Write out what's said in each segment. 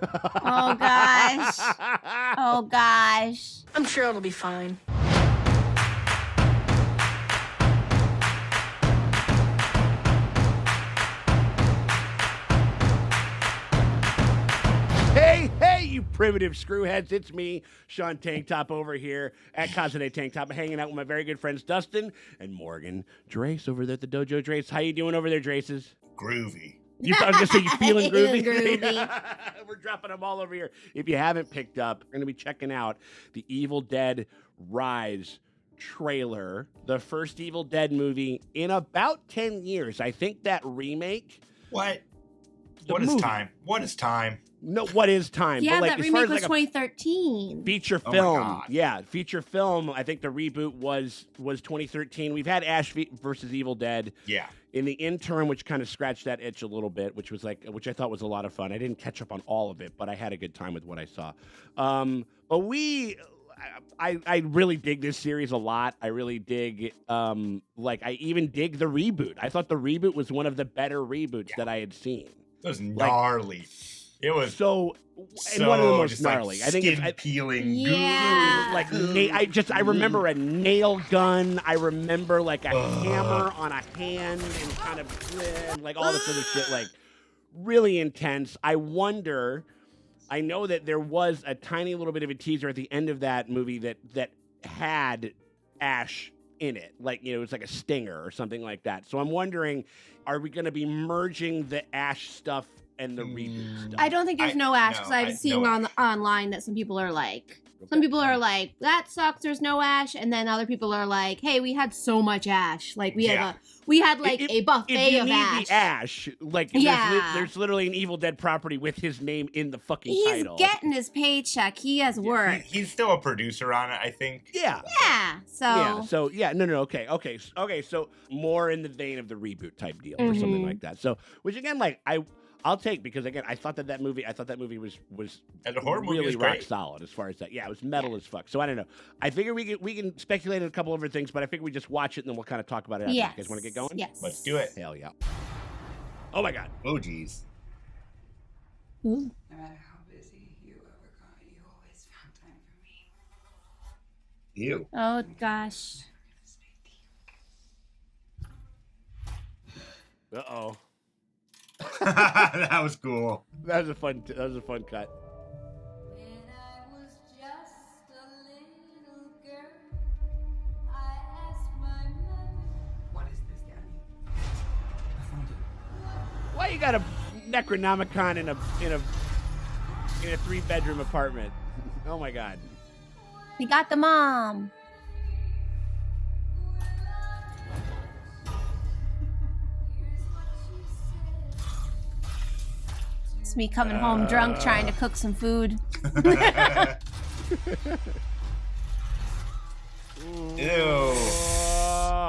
Oh gosh. Oh gosh. I'm sure it'll be fine. Hey, you primitive screwheads. It's me, Sean Tanktop, over here at Kazane Tanktop, hanging out with my very good friends Dustin and Morgan Drace over there at the Dojo. Drace, how you doing over there, Draces? Groovy. I was going to say, you feeling groovy? Groovy. We're dropping them all over here. If you haven't picked up, we're going to be checking out the Evil Dead Rise trailer, the first Evil Dead movie in about 10 years. I think that remake... What? The What is movie. time? What is time? No, what is time? Yeah, But that as far remake as was like a 2013. feature Oh my film. God. Yeah, feature film. I think the reboot was 2013. We've had Ash versus Evil Dead Yeah. in the interim, which kind of scratched that itch a little bit, which I thought was a lot of fun. I didn't catch up on all of it, but I had a good time with what I saw. But I really dig this series a lot. I really dig, I even dig the reboot. I thought the reboot was one of the better reboots that I had seen. It was gnarly. It was So, and one of the most just gnarly. Like I think skin it's, peeling. Yeah. like I remember a nail gun. I remember like a hammer on a hand and kind of like all this other shit. Like really intense. I wonder. I know that there was a tiny little bit of a teaser at the end of that movie that had Ash in it. Like, it was like a stinger or something like that. So I'm wondering, are we going to be merging the Ash stuff and the reboot stuff? I don't think there's no Ash because I've seen online that some people are like, that sucks. There's no Ash, and then other people are like, hey, we had so much Ash. Like we had a buffet if you of need Ash. the Ash, like there's literally an Evil Dead property with his name in the fucking He's title. getting his paycheck. He has work. He's still a producer on it, I think. Yeah. Yeah. So. Okay. So more in the vein of the reboot type deal or something like that. So, which again, like I'll take, because again, I thought that movie was And the horror movie really was rock great. solid as far as that. Yeah, it was metal as fuck. So I don't know. I figure we can speculate on a couple other things, but I figure we just watch it and then we'll kind of talk about it after. Yes. You guys want to get going? Yes. Let's do it. Hell yeah. Oh my God. Oh, geez. Ooh. No matter how busy you ever got, you always found time for me. Ew. Oh gosh. Uh-oh. That was cool. That was a fun cut. When I was just a little girl, I asked my mother. What is this, Daddy? I found it. Why you got a Necronomicon in a 3-bedroom apartment? Oh my God. We got the mom. It's me coming home drunk trying to cook some food. Ew.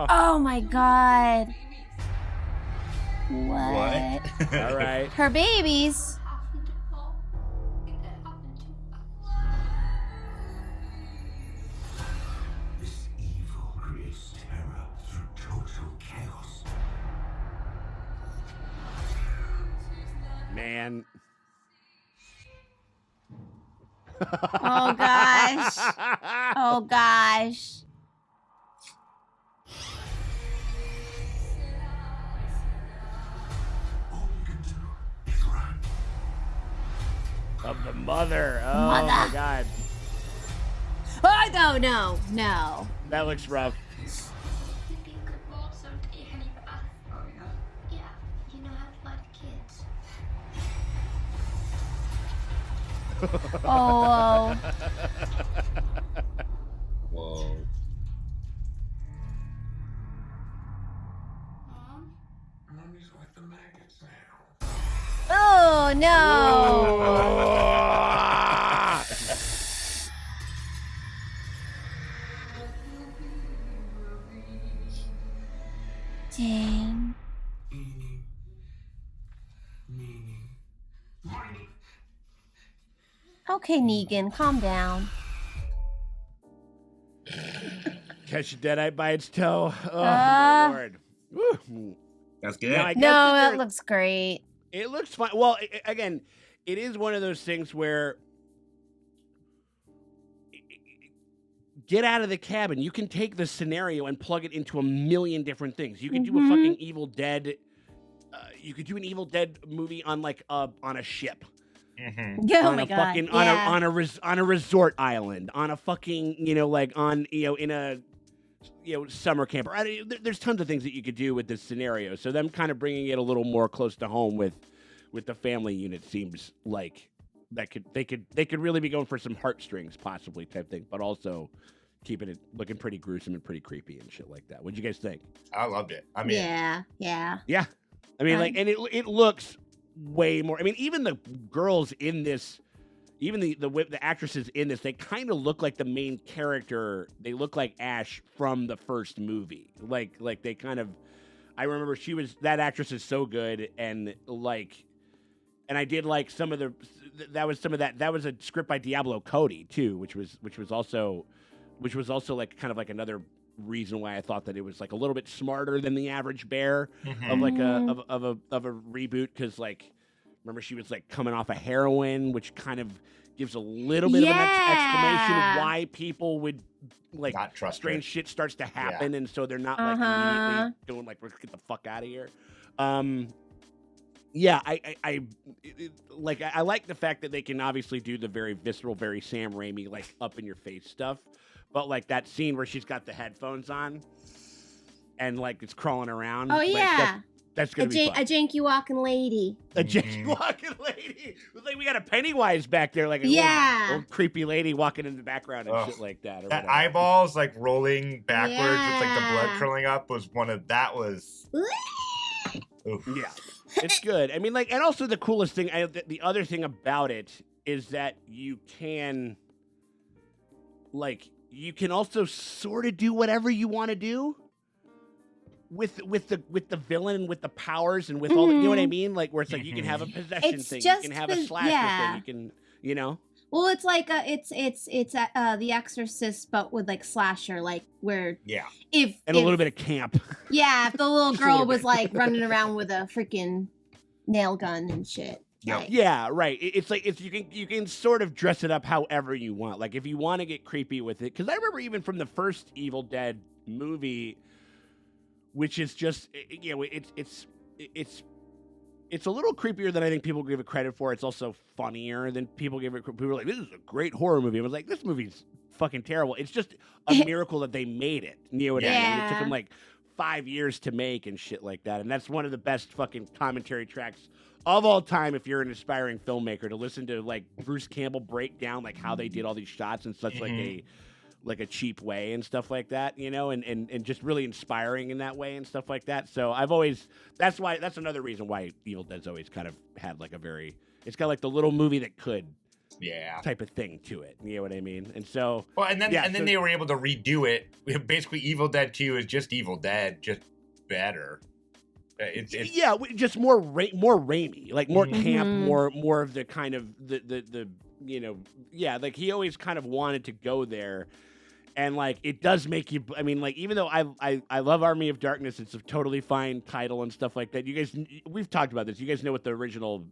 Oh my God. What? What? All right. Her babies. Happened to Paul. It happened to us. This evil creates terror through total chaos. Man. Oh gosh. Oh gosh. All we can do is run. Of the mother. Oh Mother. my God. Oh no. That looks rough. You'd be a good mom someday, honey, but Oh, yeah? yeah, you know how to find kids. Oh. Whoa. Mom? Mommy's like the maggots now. Oh no. Dang. Eeny, meeny, miny. Okay, Negan, calm down. Catch a deadite by its toe. Oh, Ah. my Lord. Woo. That's good. Now, I guess No, that that looks great. it looks fine. Well, again, it is one of those things where get out of the cabin. You can take the scenario and plug it into a million different things. You can do a fucking Evil Dead. You could do an Evil Dead movie on like on a ship. Oh my god! Fucking, on a resort island, on a fucking like on in a summer camp. There's tons of things that you could do with this scenario. So them kind of bringing it a little more close to home with the family unit seems like they could really be going for some heartstrings possibly type thing, but also keeping it looking pretty gruesome and pretty creepy and shit like that. What'd you guys think? I loved it. I mean, yeah. I mean, like, and it looks way more. I mean, even the girls in this, even the actresses in this, they kind of look like the main character. They look like Ash from the first movie. Like they kind of. I remember that actress is so good, and I did like some of that was a script by Diablo Cody too, which was also like kind of like another reason why I thought that it was like a little bit smarter than the average bear of like of a reboot, because like remember she was like coming off of heroin, which kind of gives a little bit of an explanation of why people would like not trust strange her. Shit starts to happen, and so they're not like immediately doing like let's get the fuck out of here. Yeah, I like the fact that they can obviously do the very visceral, very Sam Raimi, like up in your face stuff, but like that scene where she's got the headphones on and like it's crawling around. Oh like, yeah, that's gonna be fun. A janky walking lady. A janky walking lady. It was like we got a Pennywise back there, like a old creepy lady walking in the background and shit like that. Or that whatever. eyeballs like rolling backwards with like the blood curling up was one of that was. Oof. Yeah, it's good. I mean, like, and also the coolest thing, the other thing about it is that you can also sort of do whatever you want to do with the villain, with the powers, and with all the, you know what I mean? Like, where it's like you can have a possession thing, you can have a slasher thing, you can, Well, it's like it's The Exorcist, but with like slasher, like where a little bit of camp. Yeah, if the little girl was like running around with a freaking nail gun and shit. Like. Yeah, right. It's like you can sort of dress it up however you want. Like if you want to get creepy with it, because I remember even from the first Evil Dead movie, which is just it's a little creepier than I think people give it credit for. It's also funnier than people give it. People are like, "This is a great horror movie." I was like, "This movie's fucking terrible." It's just a miracle that they made it. You know what I mean? It took them like 5 years to make and shit like that. And that's one of the best fucking commentary tracks of all time. If you're an aspiring filmmaker, to listen to like Bruce Campbell break down like how they did all these shots in such like a cheap way and stuff like that, and just really inspiring in that way and stuff like that. So that's another reason why Evil Dead's always kind of had like it's got like the little movie that could type of thing to it. You know what I mean? And so then they were able to redo it. Basically Evil Dead 2 is just Evil Dead, just better. It's just more Raimi, like more camp, more of the kind of the like he always kind of wanted to go there. And like it does make you. I mean, like even though I love Army of Darkness, it's a totally fine title and stuff like that. You guys, we've talked about this. You guys know what the original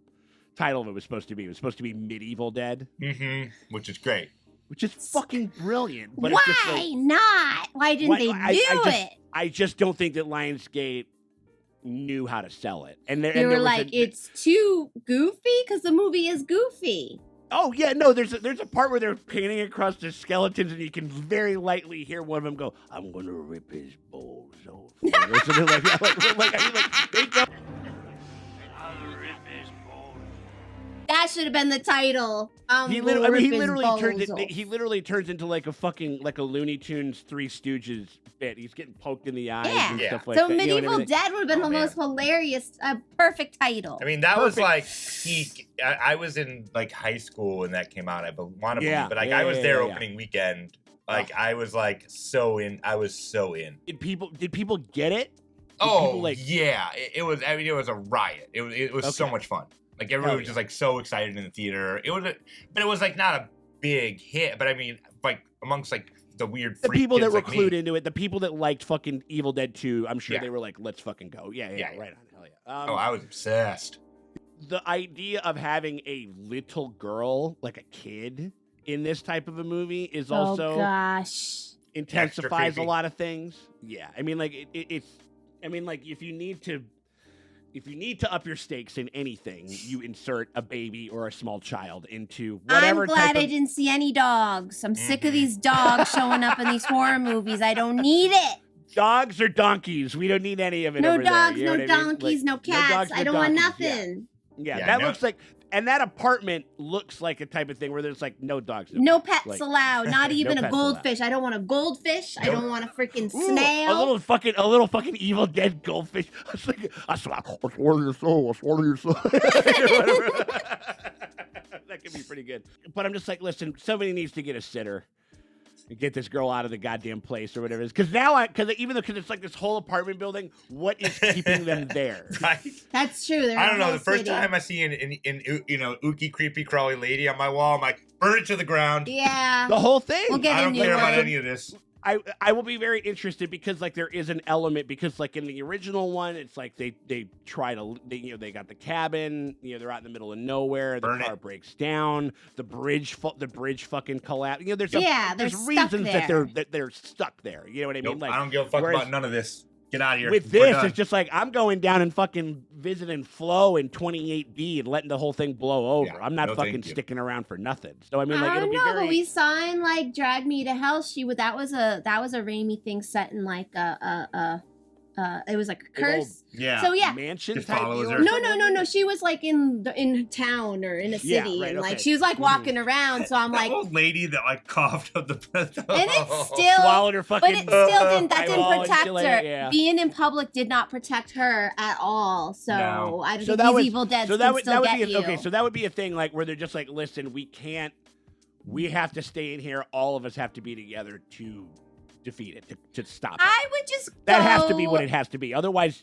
title of it was supposed to be? It was supposed to be Medieval Dead, which is great, which is fucking brilliant. But why it's just like, not? Why didn't they do it? I just don't think that Lionsgate knew how to sell it, and they were like, it's too goofy because the movie is goofy. Oh yeah, no. There's a part where they're painting across the skeletons, and you can very lightly hear one of them go, "I'm gonna rip his balls off," or something like that. They go. That should have been the title. He literally turns into like a fucking like a Looney Tunes Three Stooges bit. He's getting poked in the eyes and stuff like that. So Medieval Dead would have been the most hilarious, perfect title. I mean, that was like peak. I was in like high school when that came out. I want to believe, but like I was there opening weekend. Like I was like so in. I was so in. Did people get it? It was. I mean, it was a riot. It was so much fun. Like everyone was just like so excited in the theater. But it was like not a big hit. But I mean, like amongst like the weird the people that were like clued into it, the people that liked fucking Evil Dead 2, I'm sure they were like, let's fucking go. Yeah, right on, hell yeah. I was obsessed. the idea of having a little girl, like a kid, in this type of a movie is also Oh gosh. intensifies a creepy. lot of things. Yeah, I mean, like it's. I mean, like if you need to up your stakes in anything, you insert a baby or a small child into whatever. I'm glad type I of, didn't see any dogs. I'm sick of these dogs showing up in these horror movies. I don't need it. dogs or donkeys. We don't need any of it. No over dogs, there, you know no what I mean? donkeys, Like, no cats. dogs, I no don't want donkeys. Yeah. nothing. Yeah, Yeah, that no. looks like, and that apartment looks like a type of thing where there's like no dogs. No pets Like, allowed. Not even a pets goldfish. I don't want a goldfish. I don't want a freaking snail. A little fucking Evil Dead goldfish. I was like, I swear to your soul. I swear to your soul. That could be pretty good. But I'm just like, listen, somebody needs to get a sitter. And get this girl out of the goddamn place or whatever it is. Because now, because it's like this whole apartment building, what is keeping them there? Right? That's true. They're I in don't a know. whole The first city. time I see an ooky, creepy, crawly lady on my wall, I'm like, burn it to the ground. Yeah. The whole thing. We'll get I a don't new care about one. any of this. I will be very interested because like there is an element because like in the original one it's like they try to they got the cabin, they're out in the middle of nowhere, the Burn car it. breaks down, the bridge fucking collapse. There's Yeah, they're there's stuck reasons there. that they're stuck there. You know what I mean? Nope, I don't give a fuck whereas about none of this. Get out of here. with We're this, done. it's just like I'm going down and fucking visiting Flo in 28B and letting the whole thing blow over. Yeah, I'm not no, fucking thank you. sticking around for nothing. So I mean, like I it'll don't be know, very. but we saw in like Drag Me to Hell. That was a Raimi thing set in like it was like a curse. yeah. So yeah. mansion Just type follows deal her. or No, something? She was like in town or in a Yeah, city, right, and like okay. she was like walking around. So I'm That like, old lady that like coughed up the breath. and it's still, Swallowed her fucking. but it still didn't. That didn't eyeball and protect shit like her. that, yeah. Being in public did not protect her at all. So No. I don't So think that these was- Evil Dead So can that would still be get you. okay. So that would be a thing like where they're just like, listen, we have to stay in here. All of us have to be together to defeat it, to stop it. I would just go. That has to be what it has to be. Otherwise,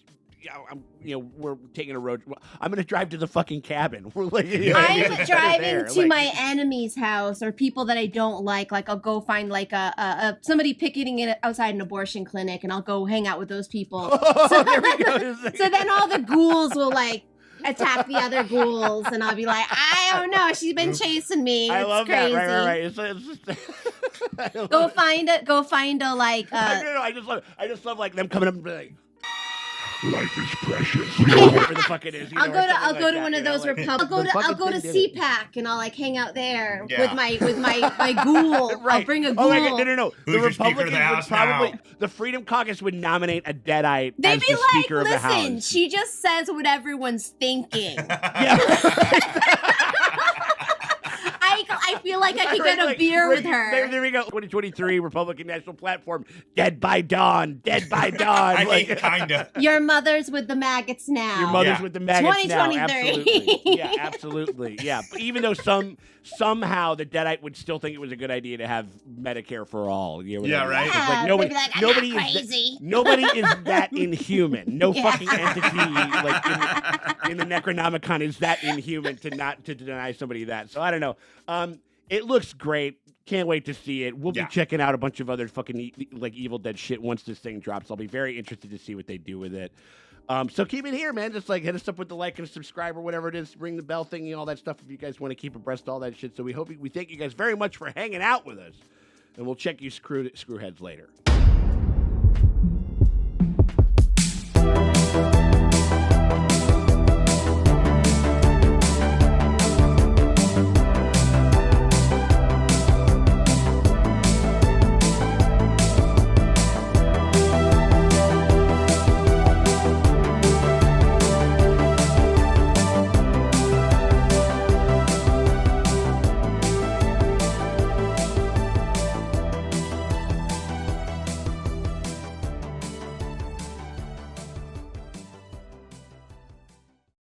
we're taking a road. I'm gonna drive to the fucking cabin. We're like, I'm driving to my enemy's house or people that I don't like. Like I'll go find like a somebody picketing it outside an abortion clinic, and I'll go hang out with those people. Oh, there we go. So then all the ghouls will like attack the other ghouls, and I'll be like, I don't know, she's been chasing me. I It's love crazy. that. Right. It's just, I love Go it. find a like. No, I just love like them coming up and be like, Life is precious. whatever the fuck it is. I'll go to one of those Republic. I'll go to CPAC and I'll like hang out there Yeah. with my ghoul. Right. I'll bring a Oh my ghoul. God, no. Who's The your Speaker of the Republicans would House probably, now? the Freedom Caucus would nominate a Deadite They'd as be the like, Speaker of the listen, House. she just says what everyone's thinking. I feel like I could get a beer with her. There we go. 2023 Republican National Platform. Dead by dawn. Dead by dawn. I Like, mean, kinda. Your mother's with the maggots now. your mother's Yeah. with the maggots now. 2023. Absolutely. Yeah, absolutely. Yeah. But even though somehow the Deadite would still think it was a good idea to have Medicare for all. You know what Yeah, I mean? right. It's Yeah, like they'd nobody, be like, I'm nobody not is crazy. nobody is that inhuman. No Yeah. fucking entity like in the Necronomicon is that inhuman to deny somebody that. So I don't know. It looks great. Can't wait to see it. We'll Yeah. be checking out a bunch of other fucking like Evil Dead shit once this thing drops. I'll be very interested to see what they do with it. So keep it here, man. Just like hit us up with the like and subscribe or whatever it is. Ring the bell thingy and all that stuff if you guys want to keep abreast of all that shit. So we thank you guys very much for hanging out with us, and we'll check you screwheads later.